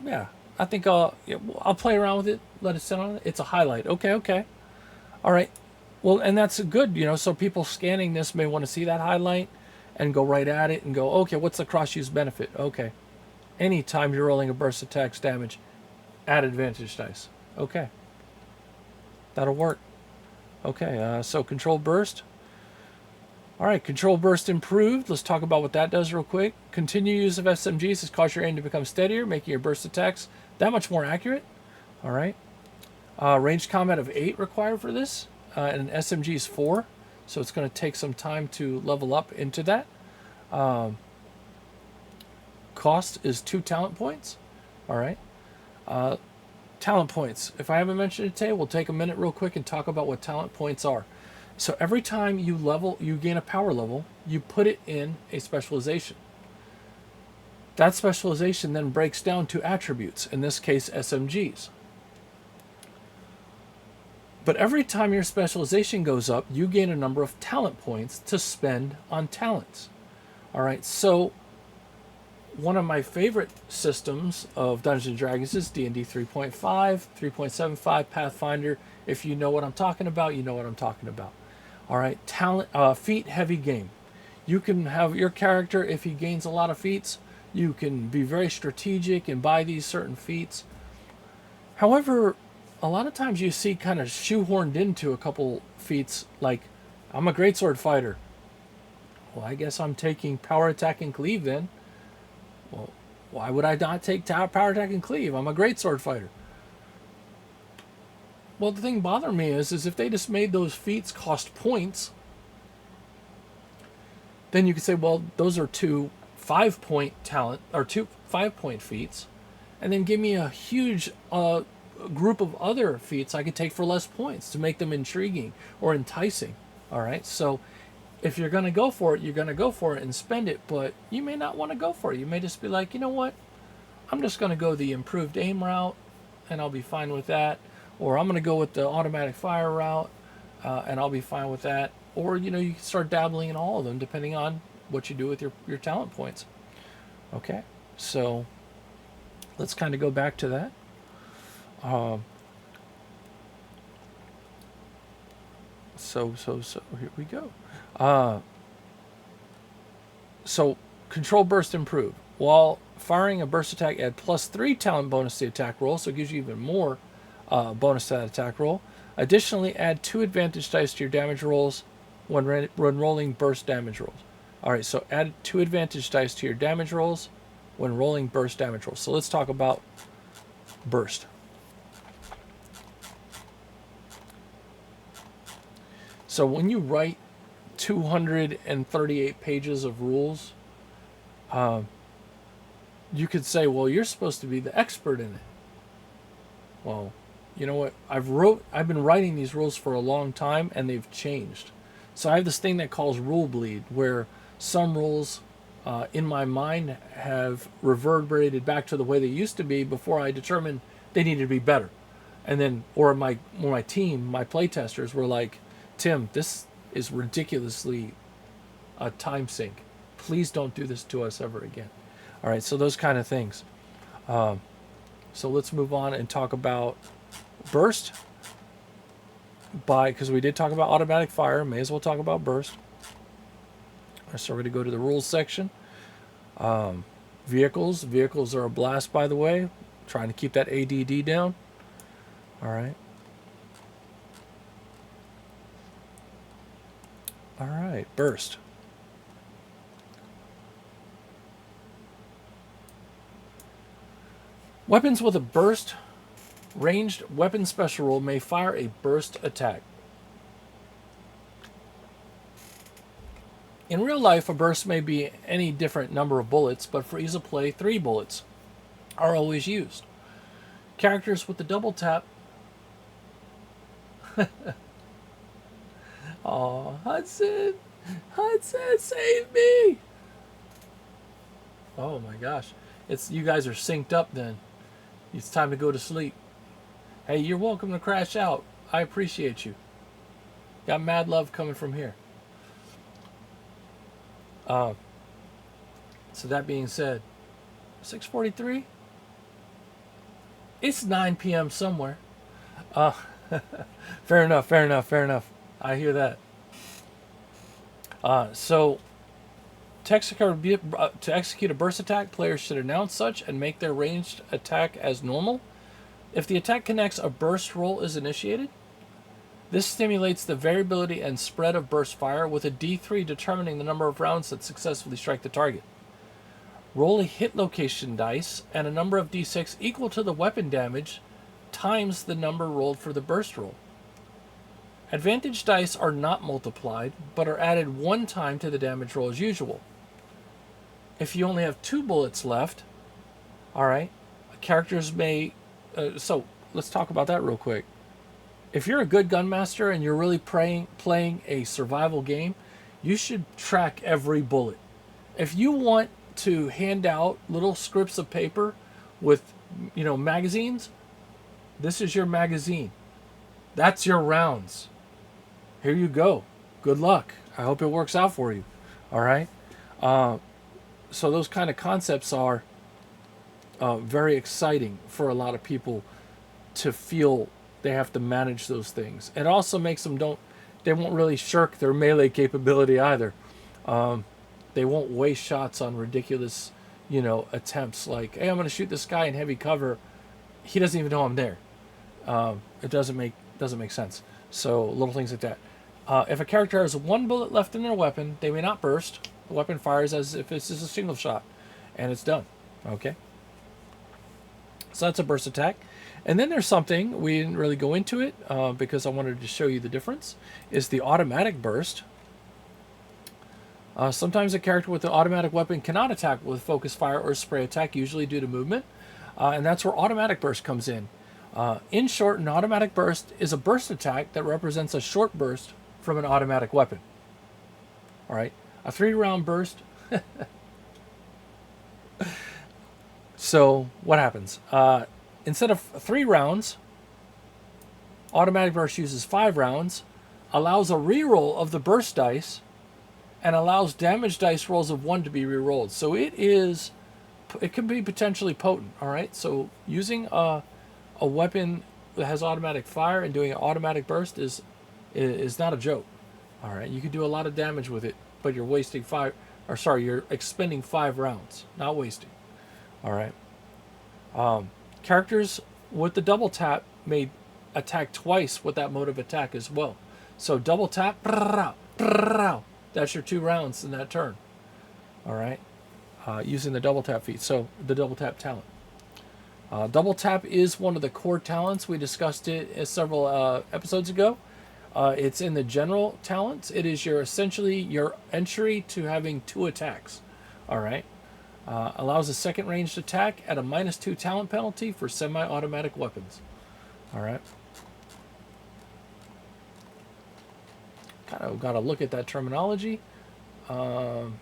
yeah. I think I'll play around with it. Let it sit on it. It's a highlight. Okay. All right. Well, and that's good, so people scanning this may want to see that highlight and go right at it and go, okay, what's the cross-use benefit? Okay. Anytime you're rolling a burst attack's damage, add advantage dice. Okay. That'll work. Okay, so control burst. All right, control burst improved. Let's talk about what that does real quick. Continued use of SMGs has caused your aim to become steadier, making your burst attacks that much more accurate. All right. Ranged combat of 8 required for this, and an SMG is 4, so it's going to take some time to level up into that. Cost is 2 talent points. All right. Talent points. If I haven't mentioned it today, we'll take a minute real quick and talk about what talent points are. So every time you gain a power level, you put it in a specialization. That specialization then breaks down to attributes, in this case SMGs. But every time your specialization goes up, you gain a number of talent points to spend on talents. All right, so one of my favorite systems of Dungeons & Dragons is D&D 3.5, 3.75, Pathfinder. If you know what I'm talking about, you know what I'm talking about. All right, feat heavy game. You can have your character, if he gains a lot of feats, you can be very strategic and buy these certain feats. However, a lot of times you see kind of shoehorned into a couple feats like I'm a greatsword fighter. Well, I guess I'm taking power attack and cleave then. Well, why would I not take power attack and cleave? I'm a greatsword fighter. Well, the thing bothering me is if they just made those feats cost points, then you could say, well, those are 2 5-point talent or 2 5-point feats, and then give me a huge group of other feats I could take for less points to make them intriguing or enticing. All right, so if you're going to go for it, you're going to go for it and spend it, but you may not want to go for it. You may just be like, you know what? I'm just going to go the improved aim route, and I'll be fine with that. Or I'm going to go with the automatic fire route, and I'll be fine with that. Or, you can start dabbling in all of them, depending on what you do with your talent points. Okay, so let's kind of go back to that. So here we go. So control burst improve. While firing a burst attack, add +3 talent bonus to the attack roll, so it gives you even more bonus to that attack roll. Additionally, add 2 advantage dice to your damage rolls when rolling burst damage rolls. All right, so add 2 advantage dice to your damage rolls when rolling burst damage rolls. So let's talk about burst. So when you write 238 pages of rules, you could say, well, you're supposed to be the expert in it. Well, you know what? I've been writing these rules for a long time, and they've changed. So I have this thing that calls rule bleed, where some rules in my mind have reverberated back to the way they used to be before I determined they needed to be better. And then, or my team, my playtesters were like, Tim, this is ridiculously a time sink. Please don't do this to us ever again. All right, so those kind of things. So let's move on and talk about burst. Because we did talk about automatic fire, may as well talk about burst. So we're going to go to the rules section. Vehicles. Vehicles are a blast, by the way. Trying to keep that ADD down. All right. All right, burst. Weapons with a burst ranged weapon special roll may fire a burst attack. In real life, a burst may be any different number of bullets, but for ease of play, 3 bullets are always used. Characters with the double tap. Oh, Hudson! Hudson, save me! Oh my gosh. You guys are synced up then. It's time to go to sleep. Hey, you're welcome to crash out. I appreciate you. Got mad love coming from here. So that being said, 6:43? It's 9 p.m. somewhere. Fair enough. I hear that. So, to execute a burst attack, players should announce such and make their ranged attack as normal. If the attack connects, a burst roll is initiated. This stimulates the variability and spread of burst fire, with a D3 determining the number of rounds that successfully strike the target. Roll a hit location dice and a number of D6 equal to the weapon damage times the number rolled for the burst roll. Advantage dice are not multiplied, but are added 1 time to the damage roll as usual. If you only have 2 bullets left, alright, characters may... so, let's talk about that real quick. If you're a good gunmaster and you're really playing a survival game, you should track every bullet. If you want to hand out little scripts of paper with, magazines, this is your magazine. That's your rounds. Here you go. Good luck. I hope it works out for you. All right? So those kind of concepts are very exciting for a lot of people to feel they have to manage those things. It also makes them they won't really shirk their melee capability either. They won't waste shots on ridiculous, attempts like, hey, I'm going to shoot this guy in heavy cover. He doesn't even know I'm there. It doesn't make sense. So little things like that. If a character has one bullet left in their weapon, they may not burst. The weapon fires as if it's just a single shot, and it's done. Okay? So that's a burst attack. And then there's something, we didn't really go into it because I wanted to show you the difference, is the automatic burst. Sometimes a character with an automatic weapon cannot attack with focus fire or spray attack, usually due to movement. And that's where automatic burst comes in. In short, an automatic burst is a burst attack that represents a short burst from an automatic weapon. All right, a 3-round burst. So what happens? Instead of 3 rounds, automatic burst uses 5 rounds, allows a reroll of the burst dice, and allows damage dice rolls of 1 to be rerolled. So it can be potentially potent. All right, so using a weapon that has automatic fire and doing an automatic burst is not a joke. All right, you can do a lot of damage with it, but you're wasting you're expending 5 rounds, not wasting. All right. Characters with the double tap may attack twice with that mode of attack as well. So double tap, that's your 2 rounds in that turn. All right, using the double tap feat. So the double tap talent. Double tap is one of the core talents. We discussed it several episodes ago. It's in the general talents. It is essentially your entry to having 2 attacks. All right. Allows a second ranged attack at a -2 talent penalty for semi-automatic weapons. All right. Kind of got to look at that terminology. I'll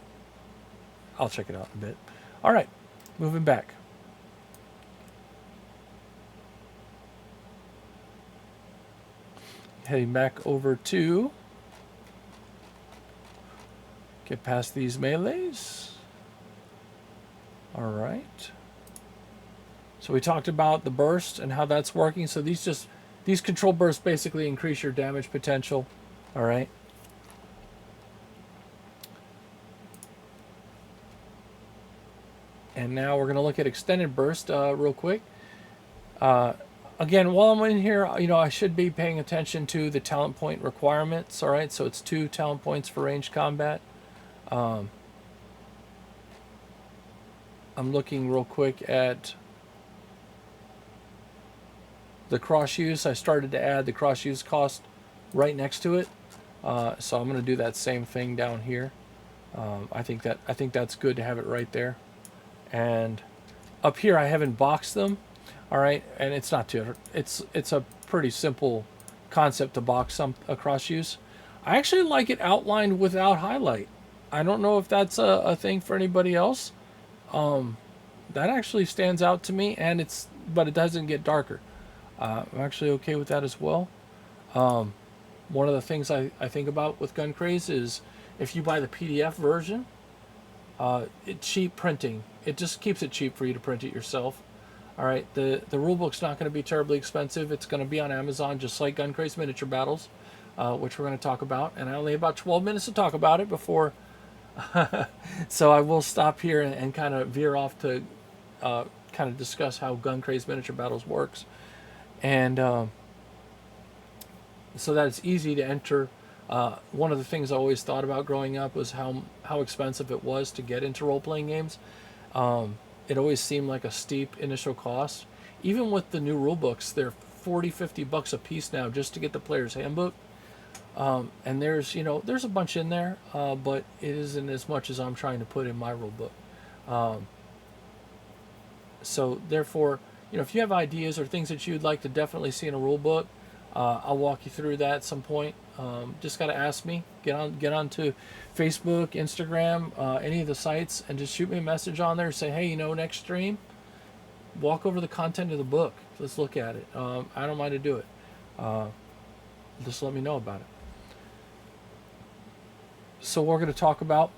check it out in a bit. All right. Moving back. Heading back over to get past these melees. All right. So we talked about the burst and how that's working. So these control bursts basically increase your damage potential. All right. And now we're going to look at extended burst real quick. Again, while I'm in here, I should be paying attention to the talent point requirements. All right, so it's 2 talent points for ranged combat. I'm looking real quick at the cross use. I started to add the cross use cost right next to it, so I'm going to do that same thing down here. I think that's good to have it right there. And up here, I haven't boxed them. All right, and it's not too. It's a pretty simple concept to box a cross use. I actually like it outlined without highlight. I don't know if that's a thing for anybody else. That actually stands out to me, but it doesn't get darker. I'm actually okay with that as well. One of the things I think about with GunCraze is if you buy the PDF version, cheap printing. It just keeps it cheap for you to print it yourself. All right, the rulebook's not going to be terribly expensive. It's going to be on Amazon, just like GunCraze Miniature Battles, which we're going to talk about. And I only have about 12 minutes to talk about it before, so I will stop here and kind of veer off to kind of discuss how GunCraze Miniature Battles works, and so that it's easy to enter. One of the things I always thought about growing up was how expensive it was to get into role-playing games. It always seemed like a steep initial cost. Even with the new rule books, they're $40-50 a piece now just to get the player's handbook. And there's a bunch in there, but it isn't as much as I'm trying to put in my rule book. So therefore, if you have ideas or things that you'd like to definitely see in a rule book, I'll walk you through that at some point. Just got to ask me. Get on to Facebook, Instagram, any of the sites, and just shoot me a message on there. Say, hey, next stream, walk over the content of the book. Let's look at it. I don't mind to do it. Just let me know about it. So what we're going to talk about,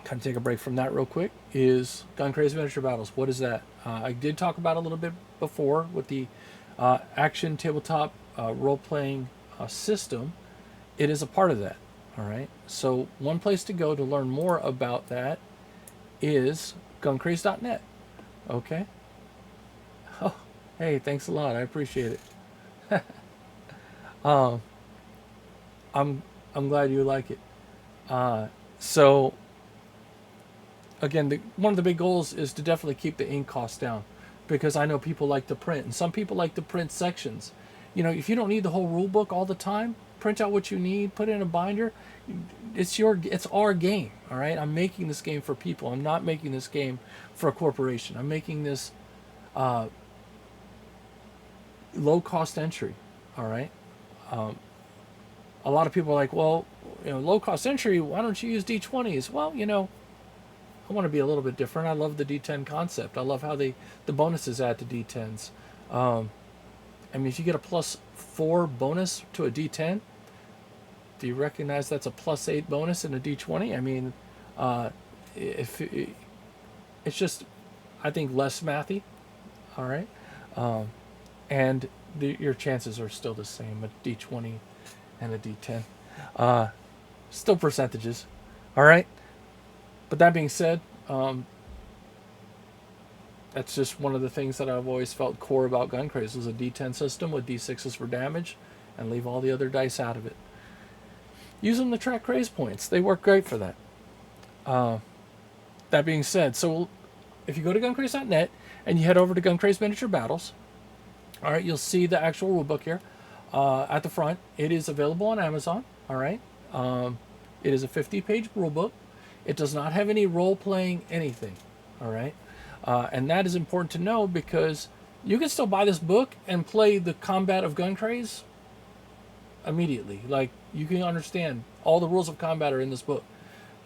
kind of take a break from that real quick, is GunCraze Miniature Battles. What is that? I did talk about it a little bit before with the action tabletop role-playing system. It is a part of that. All right. So one place to go to learn more about that is guncraze.net. Okay. Oh, hey, thanks a lot. I appreciate it. I'm glad you like it. So again, one of the big goals is to definitely keep the ink costs down, because I know people like to print, and some people like to print sections. You know, if you don't need the whole rule book all the time, print out what you need, put it in a binder. It's our game, all right? I'm making this game for people. I'm not making this game for a corporation. I'm making this low cost entry, all right? A lot of people are like, well, you know, low cost entry, why don't you use D20s? Well, you know, I want to be a little bit different. I love the D10 concept. I love how the bonuses add to D10s. I mean, if you get a +4 bonus to a D10, do you recognize that's a +8 bonus in a D20? I mean, it's just, I think, less mathy. All right, and your chances are still the same, a D20 and a D10. Still percentages. All right. But that being said, that's just one of the things that I've always felt core about GunCraze was a D10 system with D6s for damage, and leave all the other dice out of it. Use them to track craze points. They work great for that. That being said, so if you go to GunCraze.net and you head over to GunCraze Miniature Battles, all right, you'll see the actual rulebook here at the front. It is available on Amazon. All right, it is a 50-page rulebook. It does not have any role-playing anything, all right? And that is important to know, because you can still buy this book and play the combat of GunCraze immediately. Like, you can understand all the rules of combat are in this book.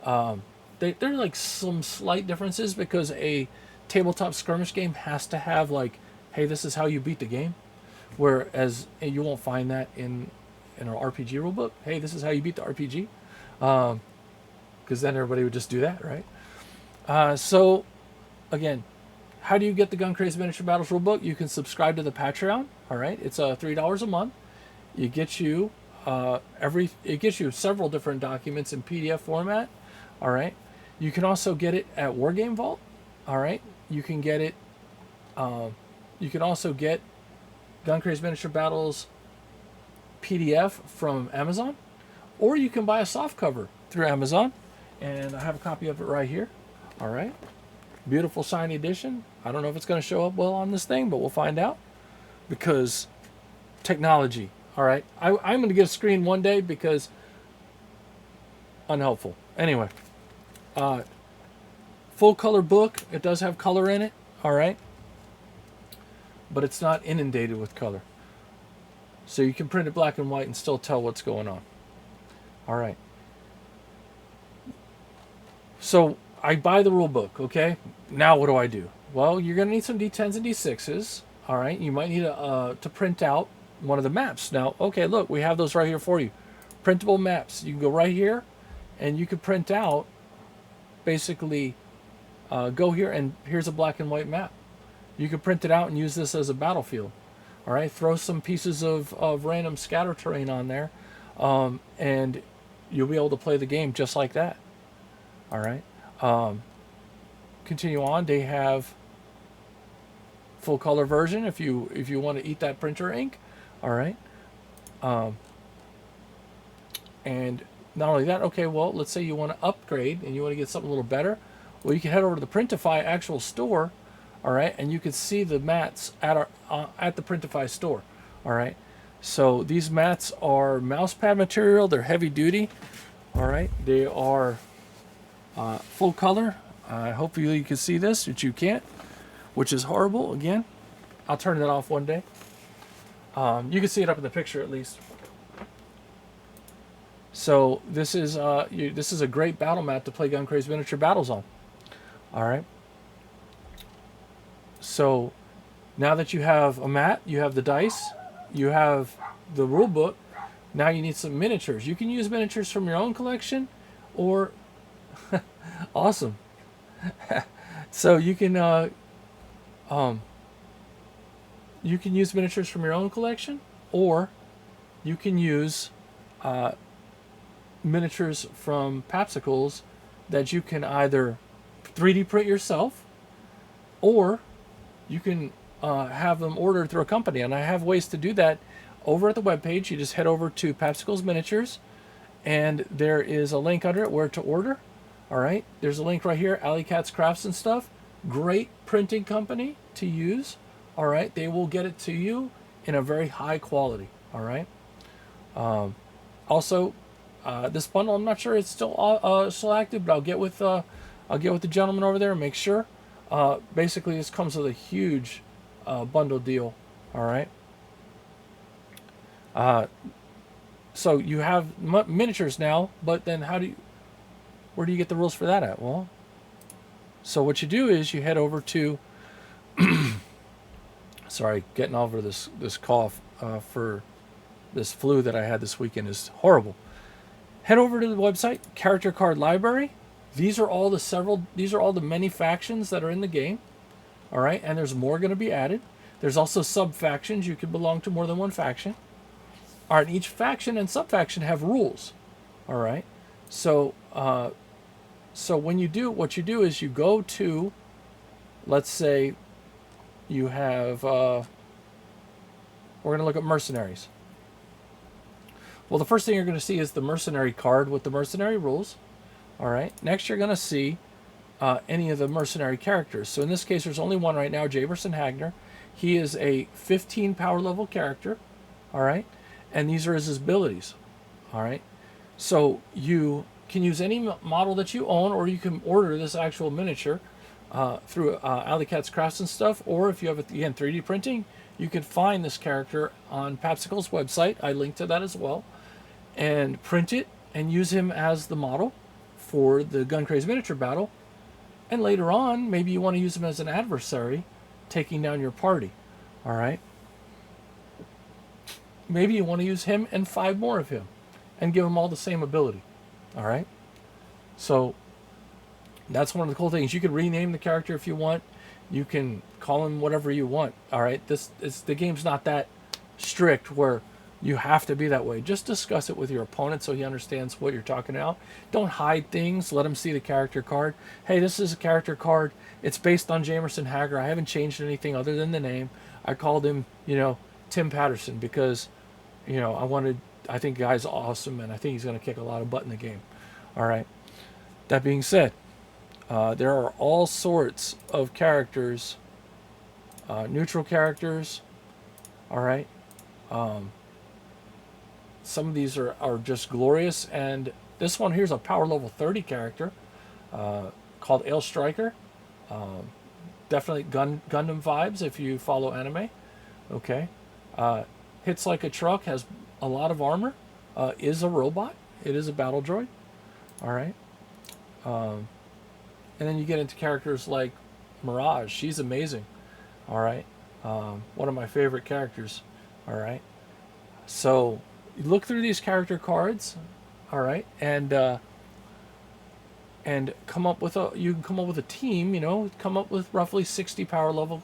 There are like some slight differences, because a tabletop skirmish game has to have like, hey, this is how you beat the game. Whereas you won't find that in our RPG rulebook. Hey, this is how you beat the RPG. Because then everybody would just do that, right? So, again, how do you get the GunCraze Miniature Battles rulebook? You can subscribe to the Patreon. All right, it's $3 a month. It gets you several different documents in PDF format. All right, you can also get it at Wargame Vault. All right, you can get it. You can also get GunCraze Miniature Battles PDF from Amazon, or you can buy a soft cover through Amazon. And I have a copy of it right here. All right. Beautiful shiny edition. I don't know if it's going to show up well on this thing, but we'll find out. Because technology. All right. I'm going to get a screen one day, because unhelpful. Anyway. Full color book. It does have color in it. All right. But it's not inundated with color. So you can print it black and white and still tell what's going on. All right. So I buy the rule book, okay? Now what do I do? Well, you're going to need some D10s and D6s, all right? You might need to print out one of the maps. Now, okay, look, we have those right here for you. Printable maps. You can go right here, and you can print out, basically, go here, and here's a black and white map. You can print it out and use this as a battlefield, all right? Throw some pieces of random scatter terrain on there, and you'll be able to play the game just like that. All right. Continue on. They have full color version if you want to eat that printer ink. All right. And not only that, okay, well, let's say you want to upgrade and you want to get something a little better. Well, you can head over to the Printify actual store. All right, and you can see the mats at the Printify store. All right. So these mats are mousepad material. They're heavy duty. All right. They are full color. Hopefully you can see this, which you can't, which is horrible. Again, I'll turn that off one day. You can see it up in the picture at least. So this is a great battle mat to play GunCraze Miniature Battles on. All right. So now that you have a mat, you have the dice, you have the rule book. Now you need some miniatures. You can use miniatures from your own collection, or awesome. So you can use miniatures from your own collection, or you can use miniatures from Papsicles that you can either 3D print yourself, or you can have them ordered through a company. And I have ways to do that over at the webpage. You just head over to Papsicles Miniatures. and there is a link under it where to order. All right, there's a link right here, Alley Cat's Crafts and Stuff. Great printing company to use. All right, they will get it to you in a very high quality. All right. Also, this bundle, I'm not sure it's still active, but I'll get with the gentleman over there and make sure. Basically, this comes with a huge bundle deal. All right. So you have miniatures now, but then where do you get the rules for that at? Well, so what you do is you head over to, sorry, getting over this cough for this flu that I had this weekend is horrible. Head over to the website, Character Card Library. These are all the many factions that are in the game. All right, and there's more going to be added. There's also sub-factions. You can belong to more than one faction. All right, each faction and sub-faction have rules. All right, so when what you do is you go to, let's say, you have, we're going to look at mercenaries. Well, the first thing you're going to see is the mercenary card with the mercenary rules. All right, next you're going to see any of the mercenary characters. So in this case, there's only one right now, Jamerson Hagner. He is a 15 power level character. All right, and these are his abilities. All right, so you can use any model that you own, or you can order this actual miniature through Alley Cat's Crafts and Stuff, or if you have, again, 3D printing, you can find this character on Papsicle's website. I linked to that as well, and print it and use him as the model for the GunCraze Miniature Battle. And later on, maybe you want to use him as an adversary taking down your party. All right, maybe you want to use him and 5 more of him and give them all the same ability. All right, so that's one of the cool things. You can rename the character if you want. You can call him whatever you want. All right, the game's not that strict where you have to be that way. Just discuss it with your opponent so he understands what you're talking about. Don't hide things. Let him see the character card. Hey, this is a character card. It's based on Jamerson Hagner. I haven't changed anything other than the name. I called him, Tim Patterson because, I think the guy's awesome, and I think he's going to kick a lot of butt in the game. All right. That being said, there are all sorts of characters, neutral characters. All right. Some of these are just glorious, and this one here's a power level 30 character called Ale Striker. Definitely Gundam vibes if you follow anime. Okay. Hits like a truck, has a lot of armor, is a robot. It is a battle droid. All right. And then you get into characters like Mirage. She's amazing. All right. One of my favorite characters. All right. So you look through these character cards. All right. And come up with a team, come up with roughly 60 power level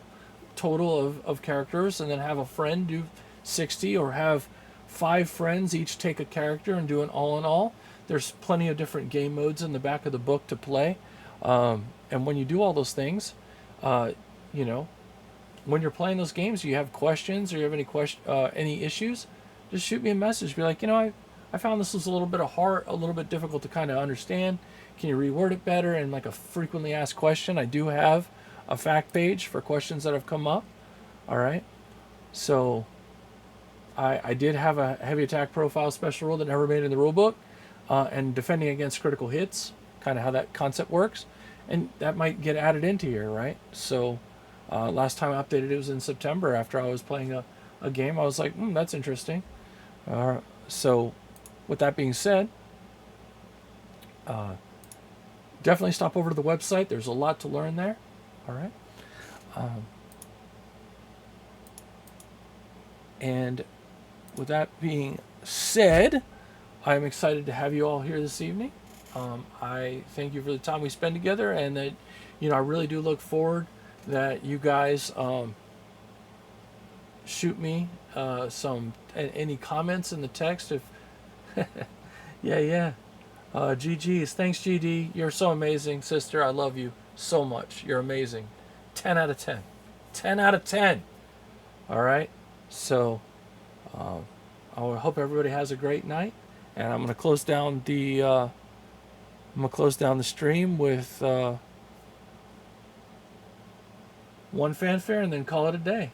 total of characters, and then have a friend do 60, or have 5 friends each take a character and do an all in all. There's plenty of different game modes in the back of the book to play. And when you do all those things, when you're playing those games, you have questions or you have any issues, just shoot me a message. Be like, I found this was a little bit difficult to kind of understand. Can you reword it better? And like a frequently asked question, I do have a fact page for questions that have come up. All right. So I did have a heavy attack profile special rule that never made in the rule book, and defending against critical hits, kind of how that concept works. And that might get added into here, right? So last time I updated it was in September after I was playing a game. I was like, that's interesting. So with that being said, definitely stop over to the website. There's a lot to learn there. All right. And with that being said, I'm excited to have you all here this evening. I thank you for the time we spend together, and that, I really do look forward that you guys shoot me any comments in the text. If yeah. GG's. Thanks, GD. You're so amazing, sister. I love you so much. You're amazing. 10 out of 10. 10 out of 10. All right. So I hope everybody has a great night, And I'm gonna close down the stream with one fanfare and then call it a day.